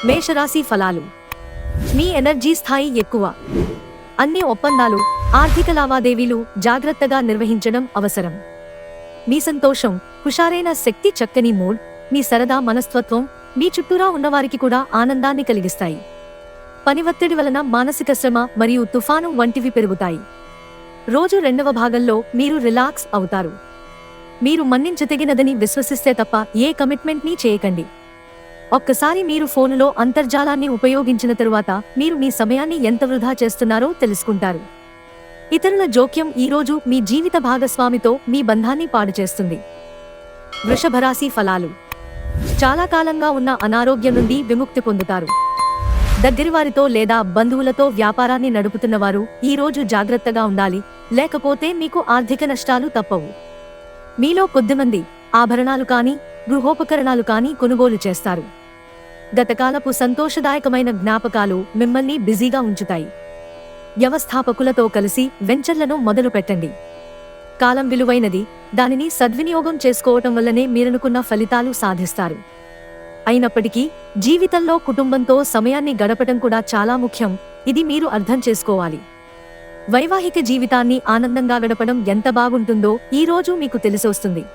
మేషరాశి ఫలాలు. మీ ఎనర్జీ స్థాయి ఎక్కువ. అన్ని ఒప్పందాలు, ఆర్థిక లావాదేవీలు జాగ్రత్తగా నిర్వహించడం అవసరం. మీ సంతోషం, హుషారైన శక్తి, చక్కని మూడ్, మీ సరదా మనస్తత్వం మీ చుట్టూరా ఉన్నవారికి కూడా ఆనందాన్ని కలిగిస్తాయి. పని ఒత్తిడి వలన మానసిక శ్రమ మరియు తుఫాను వంటివి పెరుగుతాయి. రోజు రెండవ భాగంలో మీరు రిలాక్స్ అవుతారు. మీరు మన్నించదగినదని విశ్వసిస్తే తప్ప ఏ కమిట్మెంట్ని చేయకండి. ఒక్కసారి మీరు ఫోనులో అంతర్జాలాన్ని ఉపయోగించిన తరువాత మీరు మీ సమయాన్ని ఎంత వృధా చేస్తున్నారో తెలుసుకుంటారు. ఇతరుల జోక్యం ఈరోజు మీ జీవిత భాగస్వామితో మీ బంధాన్ని పాడు చేస్తుంది. వృషభరాశి ఫలాలు. చాలా కాలంగా ఉన్న అనారోగ్యం నుండి విముక్తి పొందుతారు. దగ్గరివారితో లేదా బంధువులతో వ్యాపారాన్ని నడుపుతున్నవారు ఈరోజు జాగ్రత్తగా ఉండాలి, లేకపోతే మీకు ఆర్థిక నష్టాలు తప్పవు. మీలో కొద్దిమంది ఆభరణాలు కానీ గృహోపకరణాలు కానీ కొనుగోలు చేస్తారు. గతకాలపు సంతోషదాయకమైన జ్ఞాపకాలు మిమ్మల్ని బిజీగా ఉంచుతాయి. వ్యవస్థాపకులతో కలిసి వెంచర్లను మొదలు పెట్టండి. కాలం విలువైనది, దానిని సద్వినియోగం చేసుకోవటం వల్లనే మీరనుకున్న ఫలితాలు సాధిస్తారు. అయినప్పటికీ జీవితంలో కుటుంబంతో సమయాన్ని గడపటం కూడా చాలా ముఖ్యం. ఇది మీరు అర్థం చేసుకోవాలి. వైవాహిక జీవితాన్ని ఆనందంగా గడపడం ఎంత బాగుంటుందో ఈరోజు మీకు తెలిసొస్తుంది.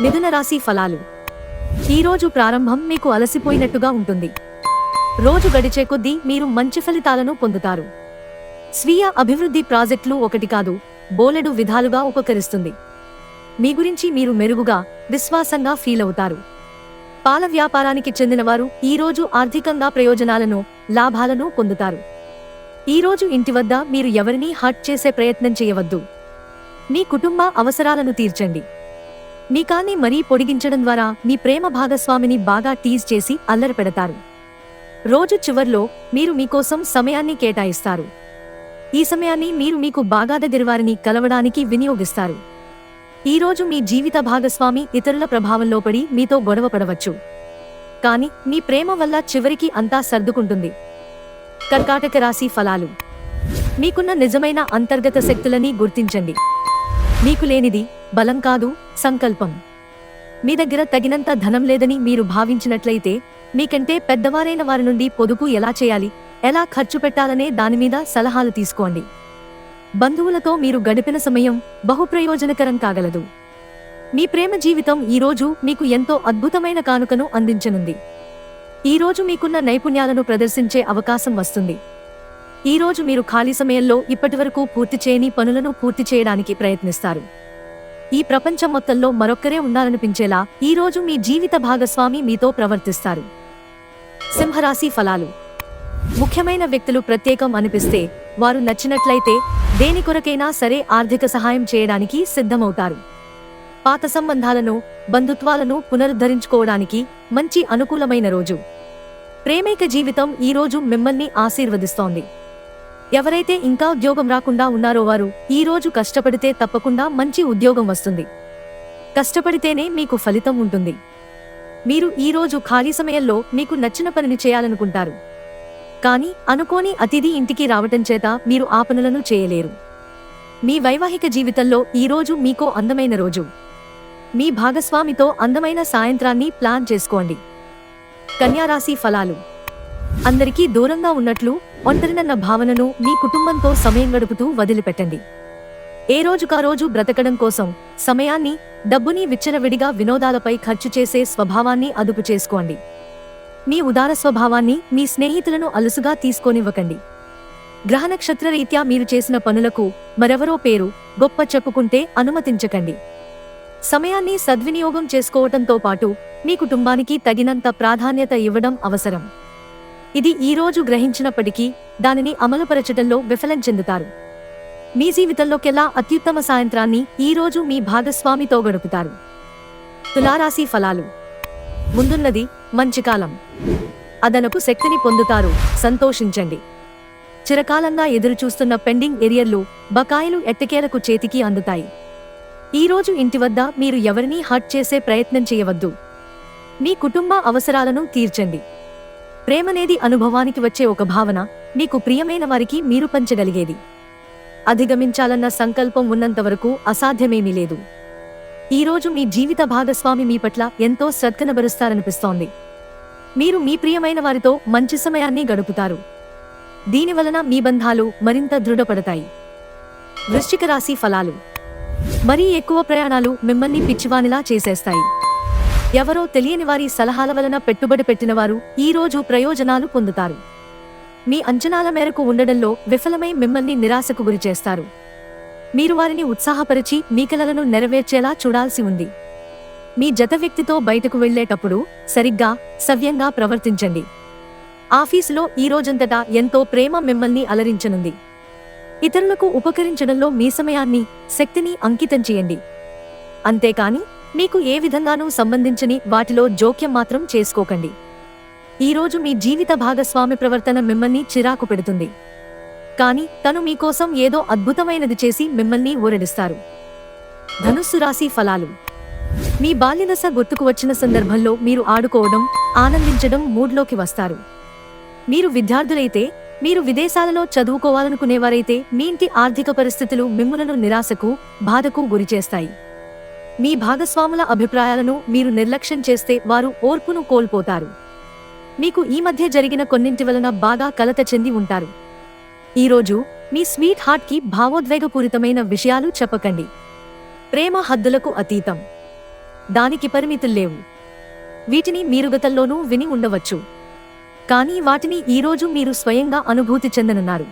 మిథున రాశి ఫలాలు. ఈరోజు ప్రారంభం మీకు అలసిపోయినట్టుగా ఉంటుంది. రోజు గడిచే కొద్దీ మీరు మంచి ఫలితాలను పొందుతారు. స్వీయ అభివృద్ధి ప్రాజెక్టులు ఒకటి కాదు, బోలెడు విధాలుగా ఉపకరిస్తుంది. మీ గురించి మీరు మెరుగుగా, విశ్వాసంగా ఫీల్ అవుతారు. పాల వ్యాపారానికి చెందినవారు ఈరోజు ఆర్థికంగా ప్రయోజనాలను, లాభాలను పొందుతారు. ఈరోజు ఇంటి వద్ద మీరు ఎవరినీ హర్ట్ చేసే ప్రయత్నం చేయవద్దు. మీ కుటుంబ అవసరాలను తీర్చండి. మీ కాన్ని మరీ పొడిగించడం ద్వారా మీ ప్రేమ భాగస్వామిని బాగా టీజ్ చేసి అల్లరి పెడతారు. రోజు చివర్లో మీరు మీకోసం సమయాన్ని కేటాయిస్తారు. ఈ సమయాన్ని మీరు మీకు బాగా దగ్గరవారిని కలవడానికి వినియోగిస్తారు. ఈరోజు మీ జీవిత భాగస్వామి ఇతరుల ప్రభావంలో పడి మీతో గొడవ పడవచ్చు. కానీ మీ ప్రేమ వల్ల చివరికి అంతా సర్దుకుంటుంది. కర్కాటక రాశి ఫలాలు. మీకున్న నిజమైన అంతర్గత శక్తులని గుర్తించండి. మీకు లేనిది బలం కాదు, సంకల్పం. మీ దగ్గర తగినంత ధనం లేదని మీరు భావించినట్లయితే మీకంటే పెద్దవారైన వారి నుండి పొదుపు ఎలా చేయాలి, ఎలా ఖర్చు పెట్టాలనే దానిమీద సలహాలు తీసుకోండి. బంధువులతో మీరు గడిపిన సమయం బహుప్రయోజనకరం కాగలదు. మీ ప్రేమ జీవితం ఈరోజు మీకు ఎంతో అద్భుతమైన కానుకను అందించనుంది. ఈరోజు మీకున్న నైపుణ్యాలను ప్రదర్శించే అవకాశం వస్తుంది. ఈరోజు మీరు ఖాళీ సమయంలో ఇప్పటివరకు పూర్తి చేయని పనులను పూర్తి చేయడానికి ప్రయత్నిస్తారు. ఈ ప్రపంచం మొత్తంలో మరొక్కరే ఉన్నారనిపించేలా ఈరోజు మీ జీవిత భాగస్వామి మీతో ప్రవర్తిస్తారు. సింహరాశి ఫలాలు. ముఖ్యమైన వ్యక్తులు ప్రత్యేకం అనిపిస్తే, వారు నచ్చినట్లయితే దేని కొరకైనా సరే ఆర్థిక సహాయం చేయడానికి సిద్ధమవుతారు. పాత సంబంధాలను, బంధుత్వాలను పునరుద్ధరించుకోవడానికి మంచి అనుకూలమైన రోజు. ప్రేమైక జీవితం ఈరోజు మిమ్మల్ని ఆశీర్వదిస్తోంది. ఎవరైతే ఇంకా ఉద్యోగం రాకుండా ఉన్నారో వారు ఈరోజు కష్టపడితే తప్పకుండా మంచి ఉద్యోగం వస్తుంది. కష్టపడితేనే మీకు ఫలితం ఉంటుంది. మీరు ఈరోజు ఖాళీ సమయంలో మీకు నచ్చిన పనిని చేయాలనుకుంటారు. కానీ అనుకోని అతిథి ఇంటికి రావటం చేత మీరు ఆ పనులను చేయలేరు. మీ వైవాహిక జీవితంలో ఈరోజు మీకో అందమైన రోజు. మీ భాగస్వామితో అందమైన సాయంత్రాన్ని ప్లాన్ చేసుకోండి. కన్యారాశి ఫలాలు. అందరికీ దూరంగా ఉన్నట్లు, ఒంటరినన్న భావనను మీ కుటుంబంతో సమయం గడుపుతూ వదిలిపెట్టండి. ఏ రోజుకా రోజు బ్రతకడం కోసం సమయాన్ని, డబ్బుని విచ్చలవిడిగా వినోదాలపై ఖర్చు చేసే స్వభావాన్ని అదుపు చేసుకోండి. మీ ఉదార స్వభావాన్ని మీ స్నేహితులను అలుసుగా తీసుకోనివ్వకండి. గ్రహ నక్షత్ర రీత్యా మీరు చేసిన పనులకు మరెవరో పేరు, గొప్ప చెప్పుకుంటే అనుమతించకండి. సమయాన్ని సద్వినియోగం చేసుకోవటంతో పాటు మీ కుటుంబానికి తగినంత ప్రాధాన్యత ఇవ్వడం అవసరం. ఇది ఈరోజు గ్రహించినప్పటికీ దానిని అమలుపరచడంలో విఫలం చెందుతారు. మీ జీవితంలోకెల్లా అత్యుత్తమ సాయంత్రాన్ని ఈరోజు మీ భాగస్వామితో గడుపుతారు. తులారాశి ఫలాలు. ముందున్నది మంచి కాలం. అదనపు శక్తిని పొందుతారు, సంతోషించండి. చిరకాలంగా ఎదురుచూస్తున్న పెండింగ్ ఏరియర్లు, బకాయిలు ఎట్టకేలకు చేతికి అందుతాయి. ఈరోజు ఇంటి వద్ద మీరు ఎవరినీ హర్ట్ చేసే ప్రయత్నం చేయవద్దు. మీ కుటుంబ అవసరాలను తీర్చండి. ప్రేమనేది అనుభవానికి వచ్చే ఒక భావన, మీకు ప్రియమైన వారికి మీరు పంచగలిగేది. అధిగమించాలన్న సంకల్పం ఉన్నంతవరకు అసాధ్యమేమీ లేదు. ఈరోజు మీ జీవిత భాగస్వామి మీ పట్ల ఎంతో శ్రద్ధ కనబరుస్తారనిపిస్తోంది. మీరు మీ ప్రియమైన వారితో మంచి సమయాన్ని గడుపుతారు. దీనివలన మీ బంధాలు మరింత దృఢపడతాయి. వృశ్చిక రాశి ఫలాలు. మరీ ఎక్కువ ప్రయాణాలు మిమ్మల్ని పిచ్చివానిలా చేసేస్తాయి. ఎవరో తెలియని వారి సలహాల వలన పెట్టుబడి పెట్టినవారు ఈ రోజు ప్రయోజనాలు పొందుతారు. మీ అంచనాల మేరకు ఉండడంలో విఫలమై మిమ్మల్ని నిరాశకు గురిచేస్తారు. మీరు వారిని ఉత్సాహపరిచి మీ కలలను నెరవేర్చేలా చూడాల్సి ఉంది. మీ జత వ్యక్తితో బయటకు వెళ్లేటప్పుడు సరిగ్గా సవ్యంగా ప్రవర్తించండి. ఆఫీసులో ఈ రోజంతటా ఎంతో ప్రేమ మిమ్మల్ని అలరించనుంది. ఇతరులకు ఉపకరించడంలో మీ సమయాన్ని, శక్తిని అంకితం చేయండి. అంతేకాని మీకు ఏ విధంగానూ సంబంధించని వాటిలో జోక్యం మాత్రం చేసుకోకండి. ఈరోజు మీ జీవిత భాగస్వామి ప్రవర్తన మిమ్మల్ని చిరాకు పెడుతుంది. కానీ తను మీకోసం ఏదో అద్భుతమైనది చేసి మిమ్మల్ని ఊరడిస్తారు. ధనుస్సు రాశి ఫలాలు. మీ బాల్యదశ గుర్తుకు వచ్చిన సందర్భంలో మీరు ఆడుకోవడం, ఆనందించడం మూడ్లోకి వస్తారు. మీరు విద్యార్థులైతే, మీరు విదేశాలలో చదువుకోవాలనుకునేవారైతే మీ ఇంటి ఆర్థిక పరిస్థితులు మిమ్ములను నిరాశకు, బాధకు గురిచేస్తాయి. మీ భాగస్వాముల అభిప్రాయాలను మీరు నిర్లక్ష్యం చేస్తే వారు ఓర్పును కోల్పోతారు. మీకు ఈ మధ్య జరిగిన కొన్నింటి వలన బాగా కలత చెంది ఉంటారు. ఈరోజు మీ స్వీట్ హార్ట్కి భావోద్వేగపూరితమైన విషయాలు చెప్పకండి. ప్రేమ హద్దులకు అతీతం. దానికి పరిమితుల్లేవు. వీటిని మీరు గతంలోనూ విని ఉండవచ్చు. కానీ వాటిని ఈరోజు మీరు స్వయంగా అనుభూతి చెందనున్నారు.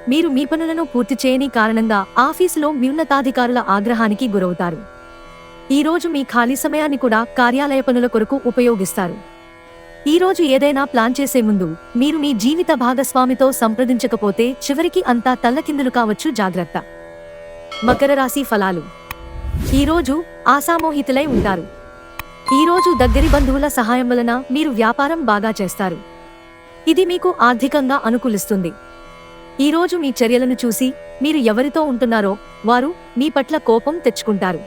మీరు మీ పనులను పూర్తి చేయని కారణంగా ఆఫీసులో మీ ఉన్నతాధికారుల ఆగ్రహానికి గురవుతారు. ఈరోజు మీ ఖాళీ సమయాన్ని కూడా కార్యాలయ పనుల కొరకు ఉపయోగిస్తారు. ఈరోజు ఏదైనా ప్లాన్ చేసే ముందు మీరు మీ జీవిత భాగస్వామితో సంప్రదించకపోతే చివరికి అంతా తల్లకిందులు కావచ్చు. జాగ్రత్త. మకర రాశి ఫలాలు. ఈరోజు ఆశామోహితులై ఉంటారు. ఈరోజు దగ్గరి బంధువుల సహాయం వలన మీరు వ్యాపారం బాగా చేస్తారు. ఇది మీకు ఆర్థికంగా అనుకూలిస్తుంది. ఈరోజు మీ చర్యలను చూసి మీరు ఎవరితో ఉంటున్నారో వారు మీ పట్ల కోపం తెచ్చుకుంటారు.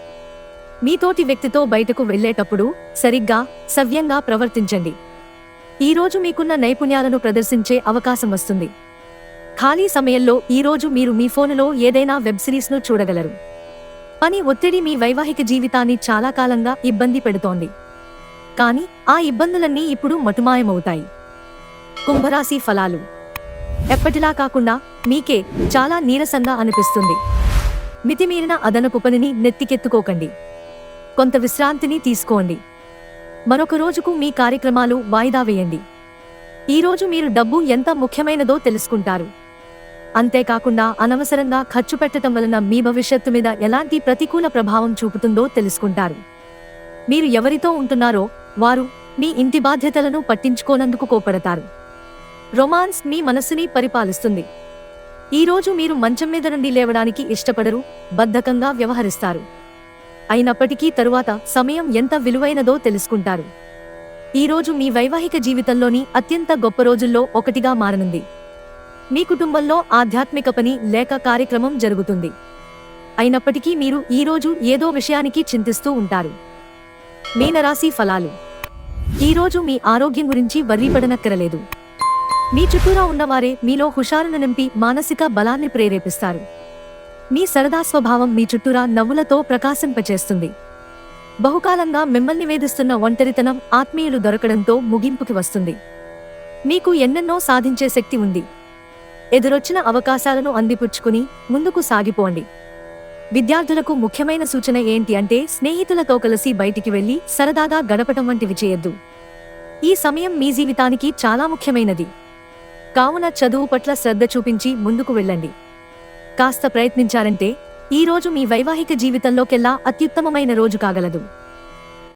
మీతోటి వ్యక్తితో బయటకు వెళ్లేటప్పుడు సరిగ్గా సవ్యంగా ప్రవర్తించండి. ఈరోజు మీకున్న నైపుణ్యాలను ప్రదర్శించే అవకాశం వస్తుంది. ఖాళీ సమయంలో ఈరోజు మీరు మీ ఫోనులో ఏదైనా వెబ్ సిరీస్ను చూడగలరు. పని ఒత్తిడి మీ వైవాహిక జీవితాన్ని చాలా కాలంగా ఇబ్బంది పెడుతోంది. కానీ ఆ ఇబ్బందులన్నీ ఇప్పుడు మటుమాయమవుతాయి. కుంభరాశి ఫలాలు. ఎప్పటిలా కాకుండా మీకే చాలా నీరసంగా అనిపిస్తుంది. మితిమీరిన అదనపు పనిని నెత్తికెత్తుకోకండి. కొంత విశ్రాంతిని తీసుకోండి. మరొక రోజుకు మీ కార్యక్రమాలు వాయిదా వేయండి. ఈరోజు మీరు డబ్బు ఎంత ముఖ్యమైనదో తెలుసుకుంటారు. అంతేకాకుండా అనవసరంగా ఖర్చు పెట్టడం వలన మీ భవిష్యత్తు మీద ఎలాంటి ప్రతికూల ప్రభావం చూపుతుందో తెలుసుకుంటారు. మీరు ఎవరితో ఉంటున్నారో వారు మీ ఇంటి బాధ్యతలను పట్టించుకోనందుకు కోపడతారు. రొమాన్స్ మీ మనస్సుని పరిపాలిస్తుంది. ఈరోజు మీరు మంచం మీద నుండి లేవడానికి ఇష్టపడరు, బద్ధకంగా వ్యవహరిస్తారు. అయినప్పటికీ తరువాత సమయం ఎంత విలువైనదో తెలుసుకుంటారు. ఈరోజు మీ వైవాహిక జీవితంలోని అత్యంత గొప్ప రోజుల్లో ఒకటిగా మారనుంది. మీ కుటుంబంలో ఆధ్యాత్మిక పని లేక కార్యక్రమం జరుగుతుంది. అయినప్పటికీ మీరు ఈరోజు ఏదో విషయానికి చింతిస్తూ ఉంటారు. మీనరాశి ఫలాలు. ఈరోజు మీ ఆరోగ్యం గురించి వర్రీపడనక్కరలేదు. మీ చుట్టూరా ఉన్నవారే మీలో హుషారును నింపి మానసిక బలాన్ని ప్రేరేపిస్తారు. మీ సరదా స్వభావం మీ చుట్టూరా నవ్వులతో ప్రకాశింపచేస్తుంది. బహుకాలంగా మిమ్మల్ని వేధిస్తున్న ఒంటరితనం ఆత్మీయులు దొరకడంతో ముగింపుకి వస్తుంది. మీకు ఎన్నెన్నో సాధించే శక్తి ఉంది. ఎదురొచ్చిన అవకాశాలను అందిపుచ్చుకుని ముందుకు సాగిపోండి. విద్యార్థులకు ముఖ్యమైన సూచన ఏంటి అంటే స్నేహితులతో కలిసి బయటికి వెళ్లి సరదాగా గడపటం వంటివి చేయొద్దు. ఈ సమయం మీ జీవితానికి చాలా ముఖ్యమైనది. కావున చదువు పట్ల శ్రద్ధ చూపించి ముందుకు వెళ్ళండి. కాస్త ప్రయత్నించారంటే ఈరోజు మీ వైవాహిక జీవితంలోకెల్లా అత్యుత్తమమైన రోజు కాగలదు.